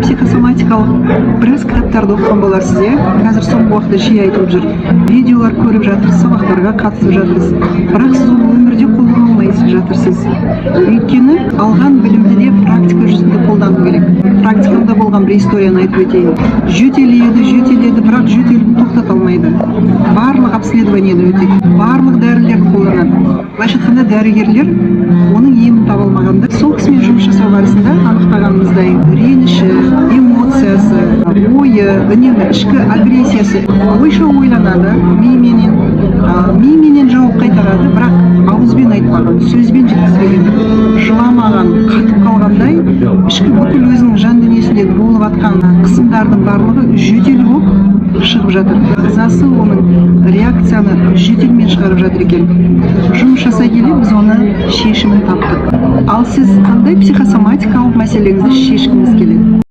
психосоматикалық біраз кітаптарды оқыған боларсыз, иә? Қазір соңғы уақытта жиі айтылып жүр. Видеолар көріп жатырсыз, сабақтарға қатысып жатырсыз. Бірақ сіз оны өмірде қолдана алмайсыз жатырсыз. Өйткені алған білімді де практика жүзінде қолдану керек. Практикамда болған бір историяны айтып өтейін. Жөтеледі, бірақ жөтелуді тоқтата алмайды. Барлық обследованиені өтеді. Барлық дәрілерді қолданады. Былайша айтқанда дәрігерлер оның емін таба алмағанда, сол кісімен жұмыс жасау барысында анықтағанымыздай реніші, эмоциясы, ойы, үнемі ішкі агрессиясы ойша ойланады, мименен жауап қайтарады, бірақ ауызбен айтпаған, сөзбен жеткізбеген, жыламаған, қатып қалғандай, ішкі бүкіл өзінің жан дүниесіндегі болып атқан қысымдардың барлығы жөтел болып шығып жатыр. Ағзасы оның реакцияны жөтелмен шығарып жатыр екен. Жұмыс жасай келе біз оны шешімін таптық. Ал сіз қандай психосоматикалық мәселеңізді шешкіңіз келеді?